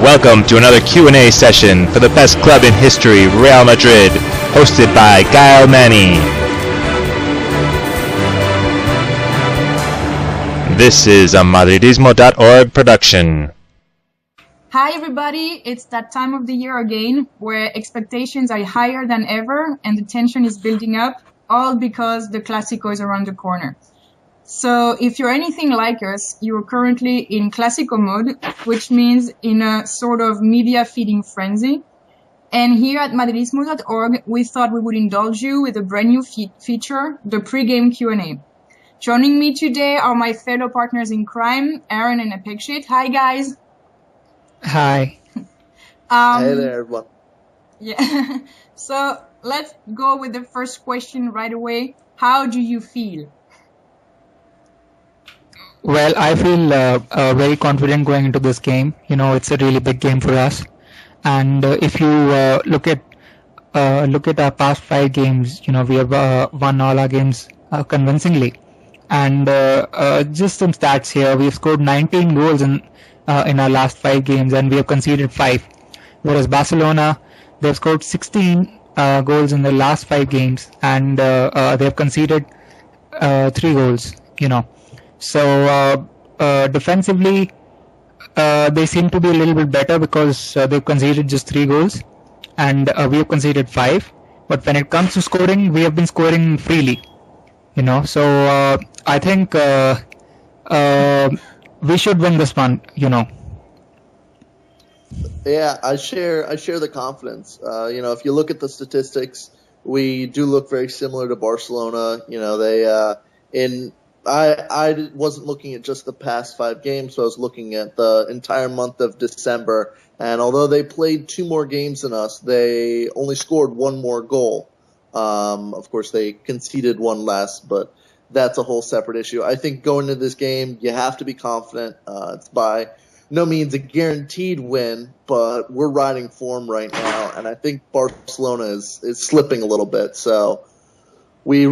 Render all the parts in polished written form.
Welcome to another Q&A session for the best club in history, Real Madrid, hosted by Gaëlle. This is a Madridismo.org production. Hi everybody, it's that time of the year again where expectations are higher than ever and the tension is building up, all because the clásico is around the corner. So if you're anything like us, you're currently in clásico mode, which means in a sort of media feeding frenzy. And here at Madridismo.org, we thought we would indulge you with a brand new feature, the pre-game Q&A. Joining me today are my fellow partners in crime, Aaron and Apakshit. Hi guys. Hi. Hey there, everyone. Yeah. So let's go with the first question right away. How do you feel? Well, I feel very confident going into this game. You know, it's a really big game for us. And if you look at our past 5 games, you know, we have won all our games convincingly. And just some stats here: we have scored 19 goals in our last 5 games, and we have conceded 5. Whereas Barcelona, they have scored 16 goals in the last 5 games, and they have conceded 3 goals. You know. So defensively, they seem to be a little bit better because they've conceded just 3 goals, and we have conceded 5. But when it comes to scoring, we have been scoring freely, you know. So I think we should win this one, you know. Yeah, I share the confidence. You know, if you look at the statistics, we do look very similar to Barcelona. You know, I wasn't looking at just the past 5 games, so I was looking at the entire month of December. And although they played 2 more games than us, they only scored 1 more goal. Of course, they conceded 1 less, but that's a whole separate issue. I think going into this game, you have to be confident. It's by no means a guaranteed win, but we're riding form right now, and I think Barcelona is slipping a little bit. So we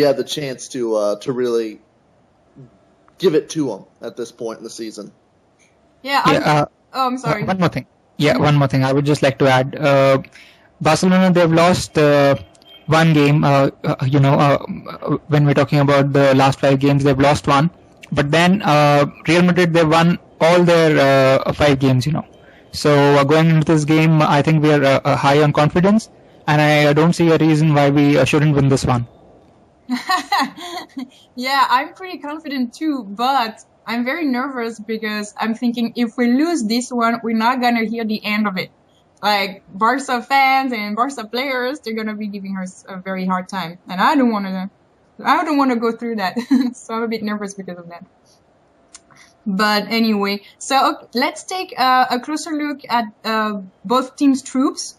had the chance to really give it to them at this point in the season. I'm sorry. One more thing. Yeah, one more thing. I would just like to add. Barcelona, they've lost 1 game. When we're talking about the last 5 games, they've lost 1. But then Real Madrid, they've won all their 5 games. You know. So going into this game, I think we are high on confidence. And I don't see a reason why we shouldn't win this one. Yeah, I'm pretty confident too, but I'm very nervous because I'm thinking if we lose this one, we're not going to hear the end of it. Like, Barca fans and Barca players, they're going to be giving us a very hard time. And I don't want to go through that. So I'm a bit nervous because of that. But anyway, so let's take a closer look at both teams' troops.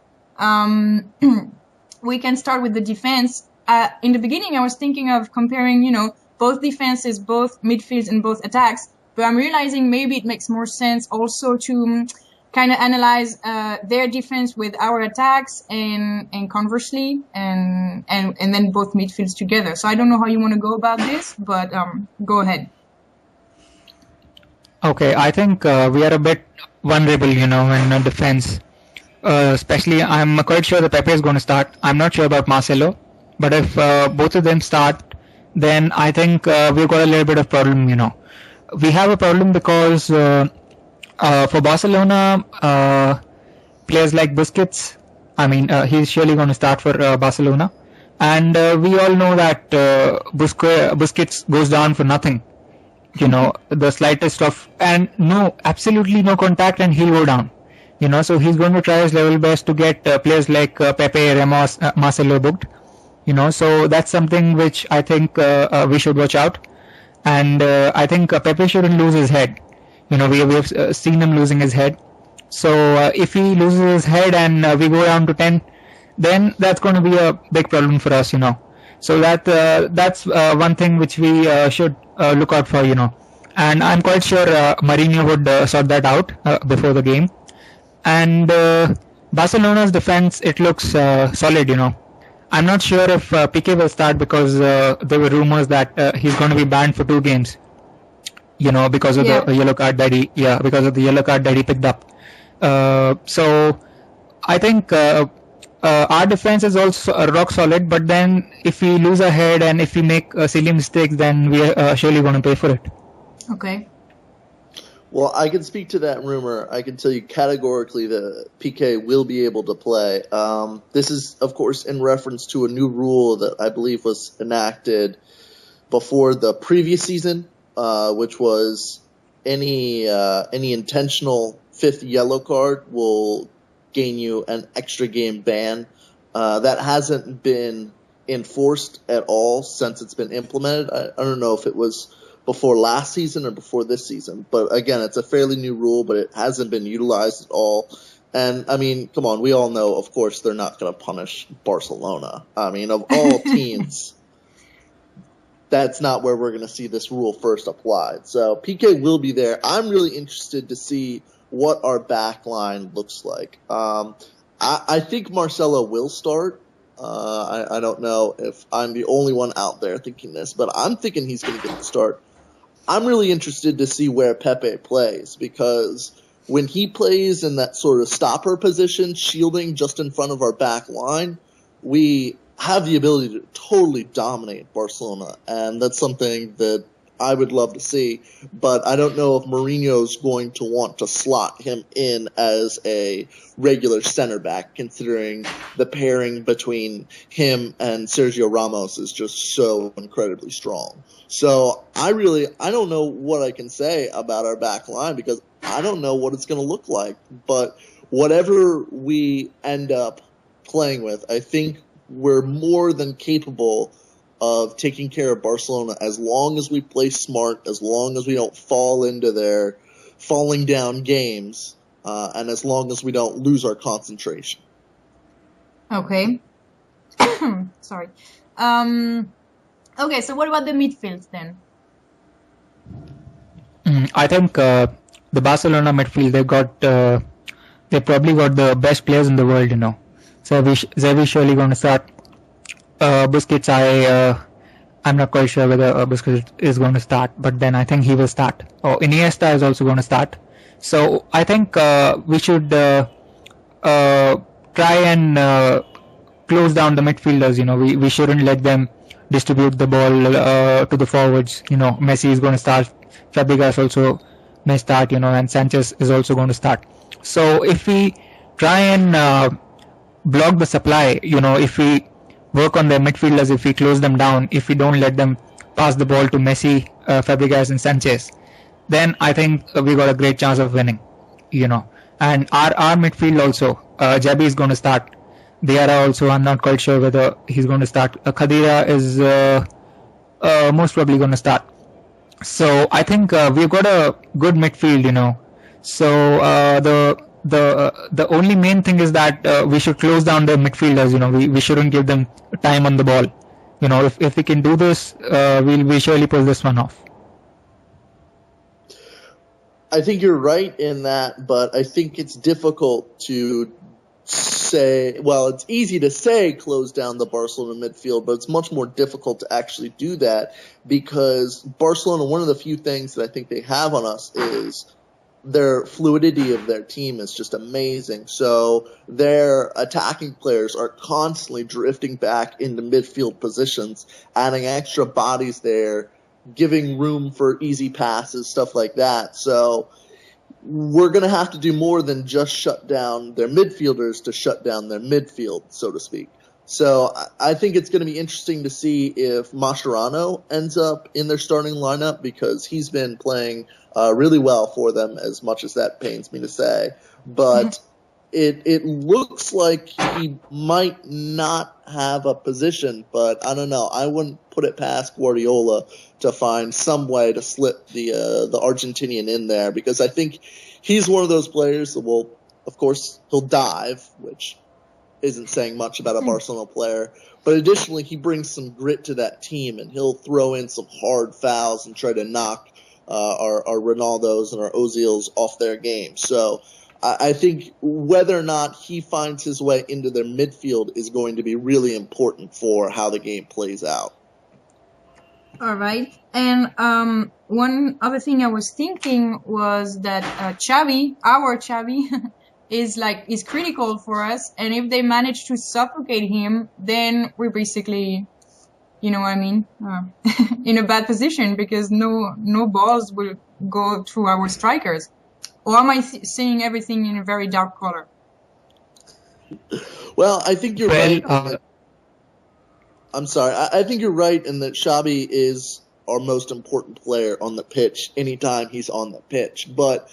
We can start with the defense. In the beginning, I was thinking of comparing, you know, both defenses, both midfields and both attacks. But I'm realizing maybe it makes more sense also to kind of analyze their defense with our attacks and conversely, and then both midfields together. So I don't know how you want to go about this, but go ahead. Okay, I think we are a bit vulnerable, you know, in defense. Especially, I'm quite sure that Pepe is going to start. I'm not sure about Marcelo, but if both of them start, then I think we've got a little bit of problem, you know. We have a problem because for Barcelona, players like Busquets, I mean, he's surely going to start for Barcelona. And we all know that Busquets goes down for nothing. You know, the slightest of, and absolutely no contact, and he'll go down. You know, so he's going to try his level best to get players like Pepe, Ramos, Marcelo booked. You know, so that's something which I think we should watch out. And I think Pepe shouldn't lose his head. You know, we have seen him losing his head. So if he loses his head and we go down to 10, then that's going to be a big problem for us. You know, so that's one thing which we should look out for. You know, and I'm quite sure Mourinho would sort that out before the game. And Barcelona's defense, it looks solid, you know. I'm not sure if Piqué will start because there were rumors that he's going to be banned for 2 games, you know, because of the yellow card that he picked up. So I think our defense is also rock solid, but then if we lose our head and if we make silly mistakes, then we are surely going to pay for it. Okay. Well, I can speak to that rumor. I can tell you categorically that PK will be able to play. This is, of course, in reference to a new rule that I believe was enacted before the previous season, which was any intentional fifth yellow card will gain you an extra game ban. That hasn't been enforced at all since it's been implemented. I don't know if it was before last season or before this season. But again, it's a fairly new rule, but it hasn't been utilized at all. And I mean, come on, we all know, of course, they're not going to punish Barcelona. I mean, of all teams, that's not where we're going to see this rule first applied. So PK will be there. I'm really interested to see what our back line looks like. I think Marcelo will start. I don't know if I'm the only one out there thinking this, but I'm thinking he's going to get the start. I'm really interested to see where Pepe plays, because when he plays in that sort of stopper position, shielding just in front of our back line, we have the ability to totally dominate Barcelona, and that's something that I would love to see. But I don't know if Mourinho's going to want to slot him in as a regular center back, considering the pairing between him and Sergio Ramos is just so incredibly strong. So I don't know what I can say about our back line, because I don't know what it's going to look like. But whatever we end up playing with, I think we're more than capable of taking care of Barcelona as long as we play smart, as long as we don't fall into their falling down games, and as long as we don't lose our concentration. Okay. Sorry. Okay, so what about the midfield then? I think the Barcelona midfield, they probably got the best players in the world, you know. Xavi surely going to start. Busquets, I'm not quite sure whether Busquets is going to start, but then I think he will start. Or Iniesta is also going to start. So I think we should try and close down the midfielders. You know, we shouldn't let them distribute the ball to the forwards. You know, Messi is going to start. Fabregas also may start. You know, and Sanchez is also going to start. So if we try and block the supply, you know, if we work on the midfielders, if we close them down, if we don't let them pass the ball to Messi, Fabregas and Sanchez, then I think we got a great chance of winning, you know. And our midfield also, Jabi is going to start. Diarra also, I'm not quite sure whether he's going to start. Khadira is most probably going to start. So I think we've got a good midfield, you know. So the only main thing is that we should close down the midfielders. You know, we shouldn't give them time on the ball. You know, if we can do this, we'll surely pull this one off. I think you're right in that, but I think it's difficult to say, well, it's easy to say close down the Barcelona midfield, but it's much more difficult to actually do that, because Barcelona, one of the few things that I think they have on us is their fluidity of their team is just amazing. So their attacking players are constantly drifting back into midfield positions, adding extra bodies there, giving room for easy passes, stuff like that. So we're going to have to do more than just shut down their midfielders to shut down their midfield, so to speak. So I think it's going to be interesting to see if Mascherano ends up in their starting lineup, because he's been playing really well for them, as much as that pains me to say. But it looks like he might not have a position, but I don't know. I wouldn't put it past Guardiola to find some way to slip the Argentinian in there, because I think he's one of those players that will, of course, he'll dive, which isn't saying much about a Barcelona player. But additionally, he brings some grit to that team, and he'll throw in some hard fouls and try to knock our Ronaldos and our Ozils off their game. So I think whether or not he finds his way into their midfield is going to be really important for how the game plays out. All right. And one other thing I was thinking was that Xavi, our Xavi, is critical for us. And if they manage to suffocate him, then we're basically, you know what I mean, in a bad position because no balls will go through our strikers. Or am I seeing everything in a very dark color? Well, I think you're right. I'm sorry. I think you're right in that Xabi is our most important player on the pitch anytime he's on the pitch. But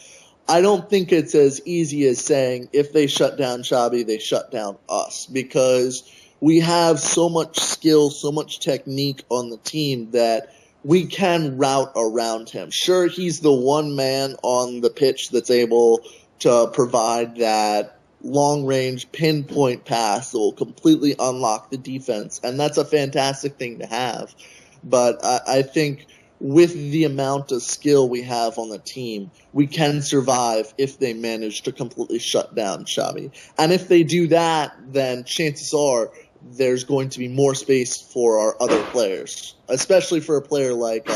I don't think it's as easy as saying if they shut down Xabi, they shut down us, because we have so much skill, so much technique on the team that we can route around him. Sure, he's the one man on the pitch that's able to provide that long-range pinpoint pass that will completely unlock the defense, and that's a fantastic thing to have. But I think with the amount of skill we have on the team, we can survive if they manage to completely shut down Xabi. And if they do that, then chances are there's going to be more space for our other players, especially for a player like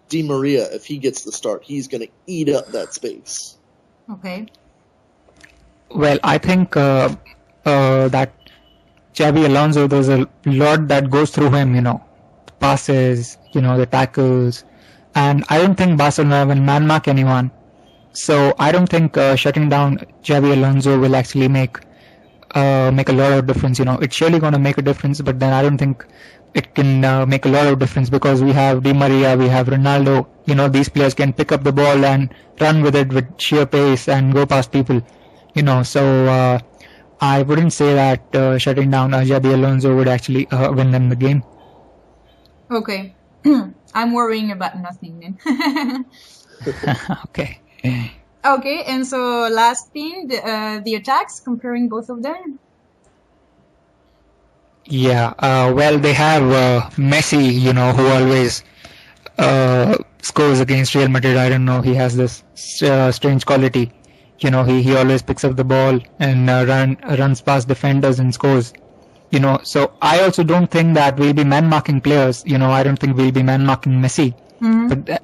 Di Maria. If he gets the start, he's going to eat up that space. Okay. Well, I think that Xabi Alonso, there's a lot that goes through him, passes, the tackles, and I don't think Barcelona will man-mark anyone. So I don't think shutting down Xabi Alonso will actually make a lot of difference. It's surely going to make a difference, but then I don't think it can make a lot of difference because we have Di Maria, we have Ronaldo. These players can pick up the ball and run with it with sheer pace and go past people. So I wouldn't say that shutting down Xabi Alonso would actually win them the game. Okay. I'm worrying about nothing then. Okay. Okay, and so last thing, the attacks, comparing both of them. Yeah, well, they have Messi, who always scores against Real Madrid. I don't know, he has this strange quality. He always picks up the ball and runs past defenders and scores. So I also don't think that we'll be man-marking players. I don't think we'll be man-marking Messi. Mm-hmm.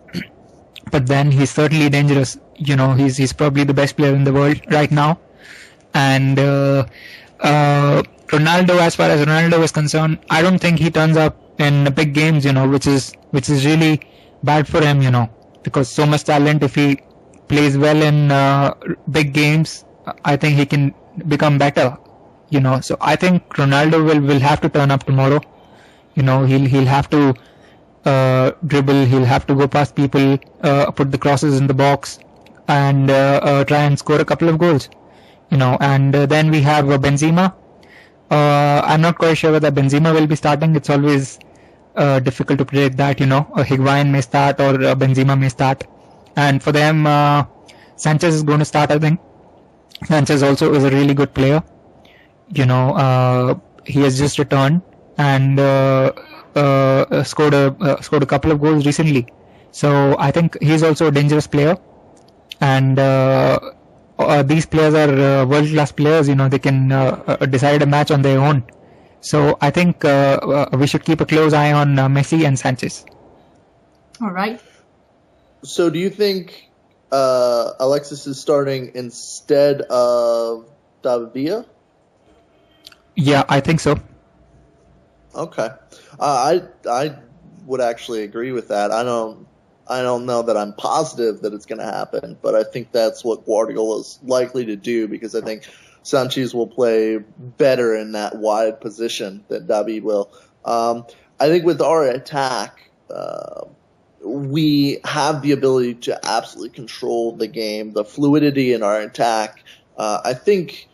But then he's certainly dangerous. He's probably the best player in the world right now. And Ronaldo, as far as Ronaldo is concerned, I don't think he turns up in big games, which is really bad for him, because so much talent. If he plays well in big games, I think he can become better. So I think Ronaldo will have to turn up tomorrow. He'll have to dribble, he'll have to go past people, put the crosses in the box, and try and score a couple of goals. And then we have Benzema. I'm not quite sure whether Benzema will be starting. It's always difficult to predict that. Higuain may start or Benzema may start. And for them, Sanchez is going to start, I think. Sanchez also is a really good player. He has just returned and scored a couple of goals recently. So I think he's also a dangerous player. And these players are world-class players. They can decide a match on their own. So I think we should keep a close eye on Messi and Sanchez. All right. So do you think Alexis is starting instead of David Villa? Yeah, I think so. Okay. I would actually agree with that. I don't know that I'm positive that it's going to happen, but I think that's what Guardiola is likely to do because I think Sanchez will play better in that wide position than David will. I think with our attack, we have the ability to absolutely control the game. The fluidity in our attack, I think,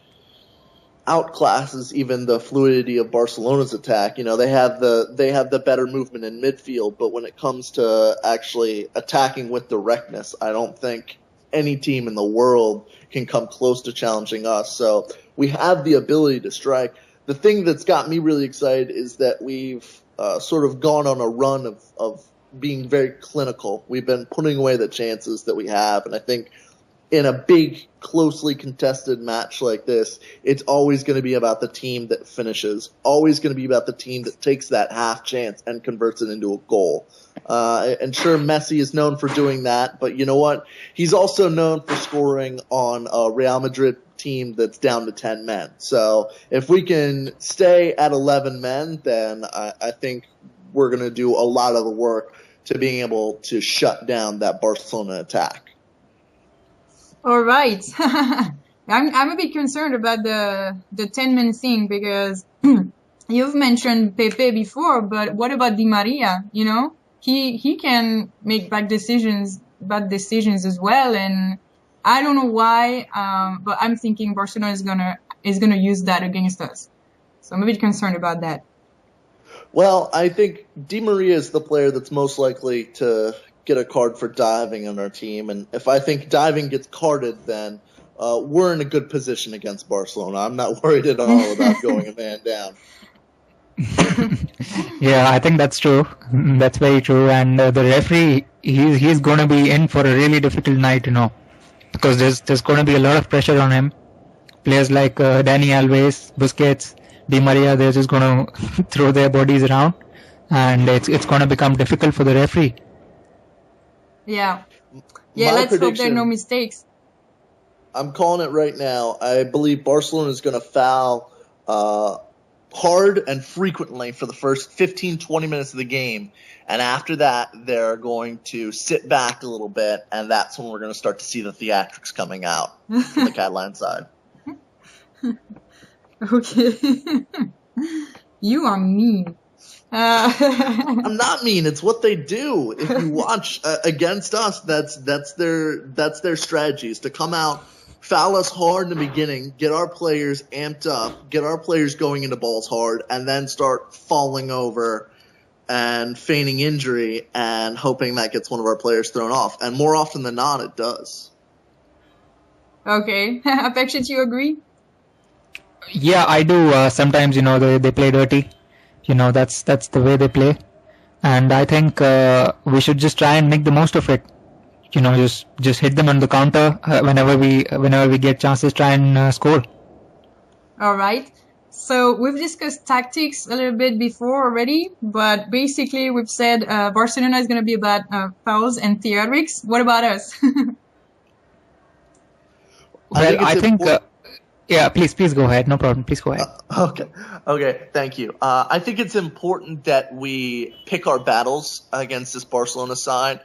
outclasses even the fluidity of Barcelona's attack. They have the better movement in midfield, but when it comes to actually attacking with directness, I don't think any team in the world can come close to challenging us. So we have the ability to strike. The thing that's got me really excited is that we've sort of gone on a run of being very clinical. We've been putting away the chances that we have, and I think in a big, closely contested match like this, it's always going to be about the team that finishes, always going to be about the team that takes that half chance and converts it into a goal. And sure, Messi is known for doing that, but you know what? He's also known for scoring on Real Madrid team that's down to 10 men. So if we can stay at 11 men, then I think we're going to do a lot of the work to being able to shut down that Barcelona attack. All right. I'm a bit concerned about the 10-man thing because you've mentioned Pepe before, but what about Di Maria? You know, he can make bad decisions as well, and I don't know why, but I'm thinking Barcelona is gonna use that against us. So I'm a bit concerned about that. Well, I think Di Maria is the player that's most likely to get a card for diving on our team, and if I think diving gets carded, then we're in a good position against Barcelona. I'm not worried at all about going a man down. Yeah, I think that's true. That's very true. And the referee, he's going to be in for a really difficult night, you know, because there's going to be a lot of pressure on him. Players like Dani Alves, Busquets, Di Maria, they're just going to throw their bodies around, and it's going to become difficult for the referee. Yeah. My Let's hope there are prediction- no mistakes. I'm calling it right now. I believe Barcelona is going to foul hard and frequently for the first 15, 20 minutes of the game. And after that, they're going to sit back a little bit, and that's when we're going to start to see the theatrics coming out from the Catalan side. Okay. You are mean. I'm not mean. It's what they do. If you watch against us, that's their strategy is to come out, foul us hard in the beginning, get our players amped up, get our players going into balls hard, and then start falling over and feigning injury and hoping that gets one of our players thrown off. And more often than not, it does. Okay. Apakshit, you agree? Yeah, I do. Sometimes, you know, they play dirty. You know, that's the way they play. And I think we should just try and make the most of it. You know, just hit them on the counter whenever we get chances. Try and score. All right. So we've discussed tactics a little bit before already, but basically we've said Barcelona is going to be about fouls and theatrics. What about us? Well, I think yeah, please go ahead. No problem. Please go ahead. Okay, thank you. I think it's important that we pick our battles against this Barcelona side.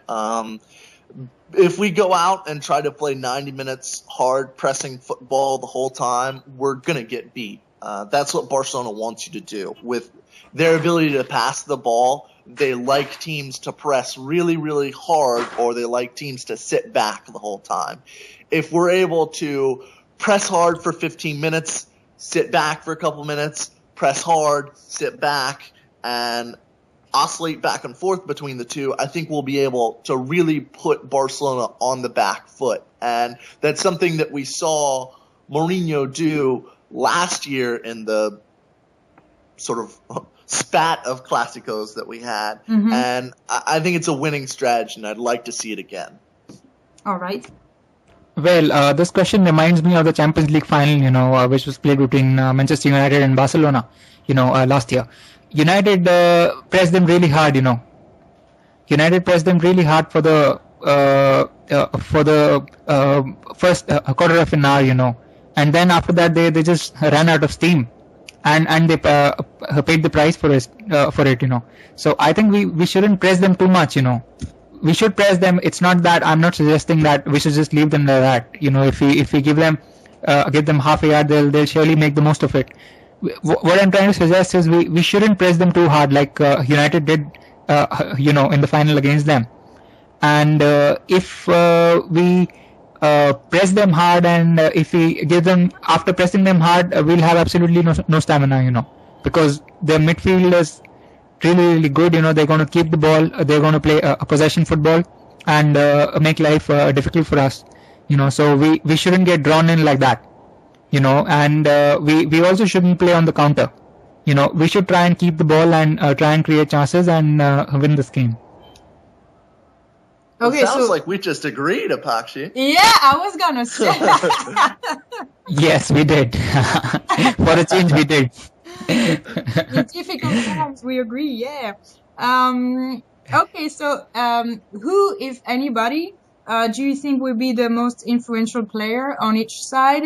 If we go out and try to play 90 minutes hard pressing football the whole time, we're going to get beat. That's what Barcelona wants you to do. With their ability to pass the ball, they like teams to press really, really hard, or they like teams to sit back the whole time. If we're able to press hard for 15 minutes, sit back for a couple minutes, press hard, sit back, and oscillate back and forth between the two, I think we'll be able to really put Barcelona on the back foot. And that's something that we saw Mourinho do last year in the sort of spat of Clásicos that we had. Mm-hmm. And I think it's a winning strategy, and I'd like to see it again. All right. Well, this question reminds me of the Champions League final, you know, which was played between Manchester United and Barcelona, you know, last year. United pressed them really hard, you know. United pressed them really hard for the first quarter of an hour, you know, and then after that they just ran out of steam, and they paid the price for it, you know. So I think we shouldn't press them too much, you know. We should press them. It's not that I'm not suggesting that we should just leave them like that. You know, if we give them half a yard, they'll surely make the most of it. What I'm trying to suggest is we shouldn't press them too hard like United did, you know, in the final against them. And if we press them hard, and if we give them, after pressing them hard, we'll have absolutely no stamina, you know, because their midfield is really, really good. You know, they're going to keep the ball, they're going to play a possession football, and make life difficult for us, you know. So we shouldn't get drawn in like that, you know. And we also shouldn't play on the counter, you know. We should try and keep the ball and try and create chances and win this game. Okay, it sounds so like we just agreed, Apakshi. yeah, I was gonna say. Yes, we did. For a change, we did. In difficult times, we agree. Yeah. Okay, so who, if anybody, do you think will be the most influential player on each side?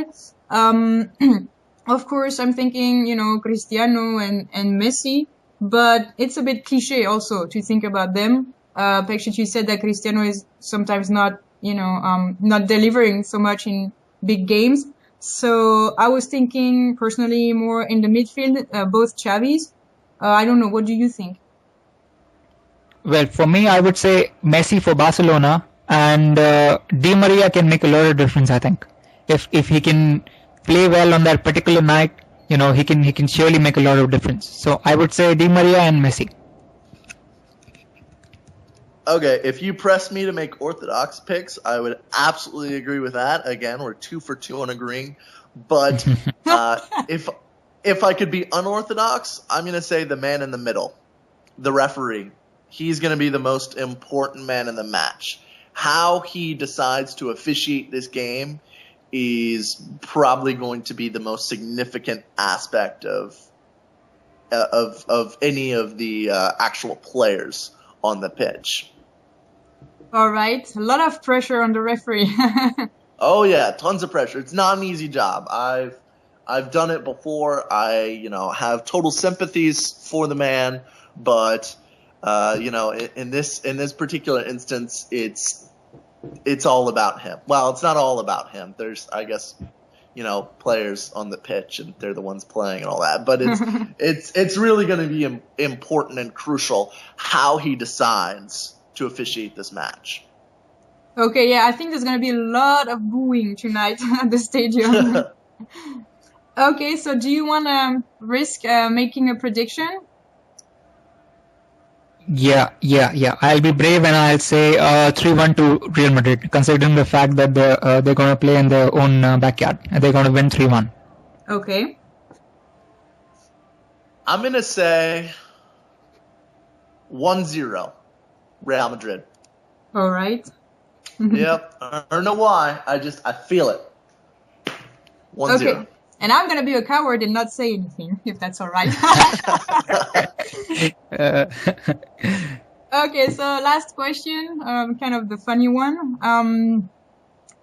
Of course, I'm thinking, Cristiano and Messi, but it's a bit cliche also to think about them. Apakshit, you said that Cristiano is sometimes not, not delivering so much in big games. So I was thinking personally more in the midfield, both Xavis. I don't know. What do you think? Well, for me, I would say Messi for Barcelona, and Di Maria can make a lot of difference. I think if he can play well on that particular night, he can surely make a lot of difference. So I would say Di Maria and Messi. Okay, if you press me to make orthodox picks, I would absolutely agree with that. Again, we're 2 for 2 on agreeing. But if I could be unorthodox, I'm going to say the man in the middle, the referee. He's going to be the most important man in the match. How he decides to officiate this game is probably going to be the most significant aspect of any of the actual players on the pitch. All right. A lot of pressure on the referee. Oh yeah, tons of pressure. It's not an easy job. I've done it before. I have total sympathies for the man, but in this particular instance, it's all about him. Well, it's not all about him. There's, I guess, players on the pitch, and they're the ones playing and all that. But it's really going to be important and crucial how he decides to officiate this match. Okay, yeah, I think there's going to be a lot of booing tonight at the stadium. Okay, so do you want to risk making a prediction? Yeah. I'll be brave and I'll say 3-1 to Real Madrid, considering the fact that they're going to play in their own backyard. They're going to win 3-1. Okay. I'm going to say 1-0 Real Madrid. All right. Yep. I don't know why. I feel it. 1-0. Okay. And I'm going to be a coward and not say anything, if that's all right. Okay, so last question, kind of the funny one.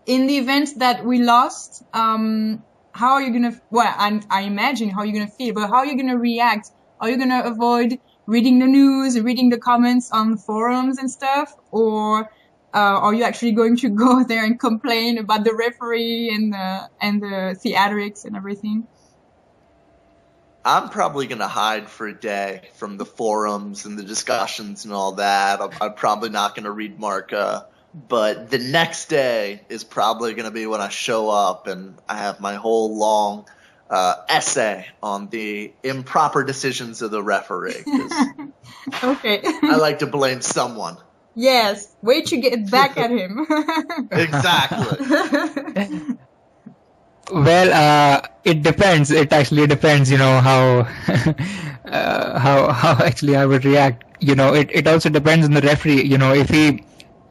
In the event that we lost, how are you going to, well, I imagine how you're going to feel, but how are you going to react? Are you going to avoid reading the news, reading the comments on forums and stuff? Or are you actually going to go there and complain about the referee and the theatrics and everything? I'm probably going to hide for a day from the forums and the discussions and all that. I'm probably not going to read Marca. But the next day is probably going to be when I show up and I have my whole long essay on the improper decisions of the referee. Okay. I like to blame someone. Yes, wait to get back at him. Exactly. Well, it depends. It actually depends, how how actually I would react. It also depends on the referee. If he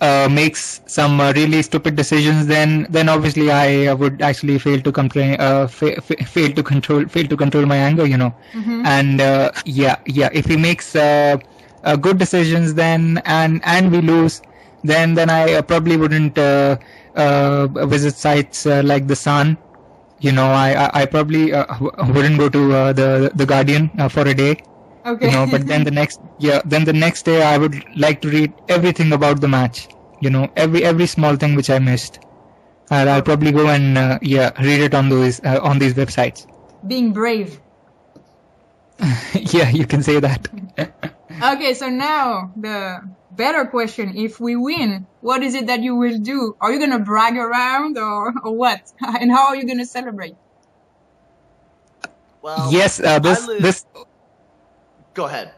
makes some really stupid decisions, then obviously I would actually fail to complain, fail to control my anger. Mm-hmm. And if he makes good decisions, then and we lose, then I probably wouldn't visit sites like the Sun. I probably wouldn't go to the Guardian for a day. Okay. But then the next day I would like to read everything about the match. Every small thing which I missed. I'll probably go and read it on these websites. Being brave. Yeah, you can say that. Okay, so now the better question. If we win, what is it that you will do? Are you going to brag around or what? And how are you going to celebrate? Well, yes, this. Go ahead,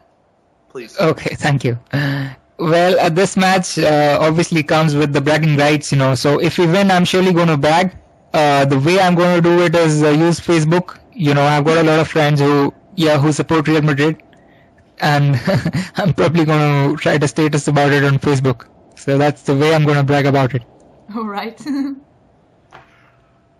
please. Okay, thank you. Well, this match obviously comes with the bragging rights, So if we win, I'm surely going to brag. The way I'm going to do it is use Facebook. I've got a lot of friends who support Real Madrid. And I'm probably going to write a status about it on Facebook. So that's the way I'm going to brag about it. All right.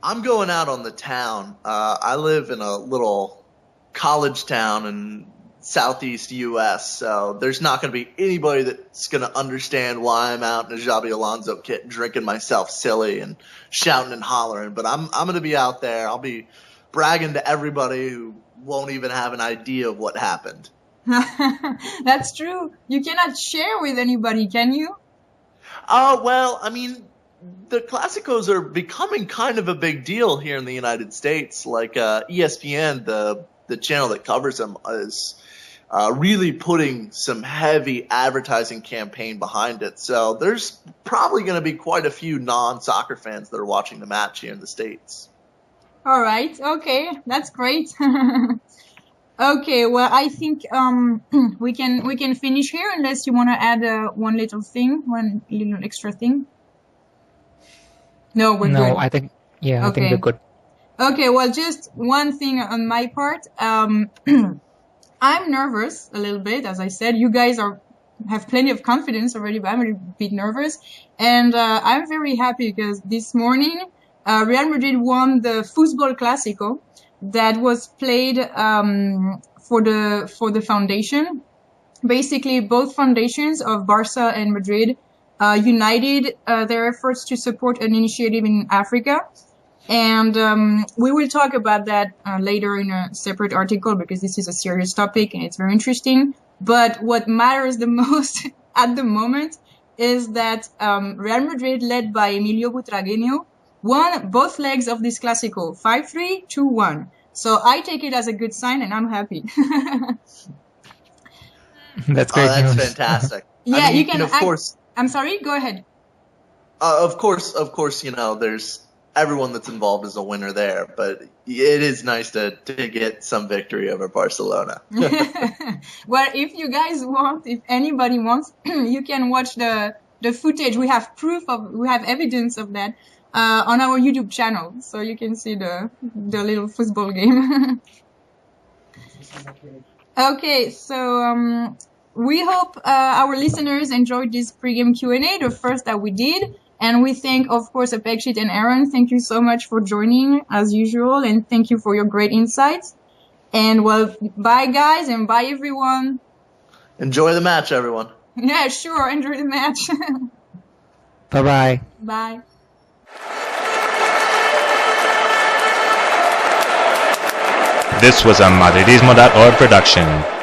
I'm going out on the town. I live in a little college town, and Southeast U.S., so there's not going to be anybody that's going to understand why I'm out in a Xabi Alonso kit drinking myself silly and shouting and hollering. But I'm going to be out there. I'll be bragging to everybody who won't even have an idea of what happened. That's true. You cannot share with anybody, can you? Well, I mean, the Clásicos are becoming kind of a big deal here in the United States. Like ESPN, the channel that covers them, is really putting some heavy advertising campaign behind it. So there's probably going to be quite a few non-soccer fans that are watching the match here in the States. All right. Okay. That's great. Okay. Well, I think we can finish here unless you want to add one little extra thing. No, we're good. No, I think I think we're good. Okay. Well, just one thing on my part. I'm nervous a little bit, as I said. You guys have plenty of confidence already, but I'm a bit nervous. And I'm very happy because this morning Real Madrid won the Football Clásico that was played for the foundation. Basically, both foundations of Barca and Madrid united their efforts to support an initiative in Africa. And we will talk about that later in a separate article because this is a serious topic and it's very interesting. But what matters the most at the moment is that Real Madrid, led by Emilio Butragueño, won both legs of this Clásico, 5-3, 2-1. So I take it as a good sign and I'm happy. That's great that's news. Fantastic. Yeah, I mean, you can. of course. I'm sorry. Go ahead. Of course. There's everyone that's involved is a winner there, but it is nice to get some victory over Barcelona. Well, if you guys want, if anybody wants, you can watch the footage. We have evidence of that on our YouTube channel, so you can see the little football game. Okay, so we hope our listeners enjoyed this pregame Q&A, the first that we did. And we thank, of course, Apakshit and Aaron. Thank you so much for joining, as usual, and thank you for your great insights. And, well, bye, guys, and bye, everyone. Enjoy the match, everyone. Yeah, sure. Enjoy the match. Bye-bye. Bye. This was a Madridismo.org production.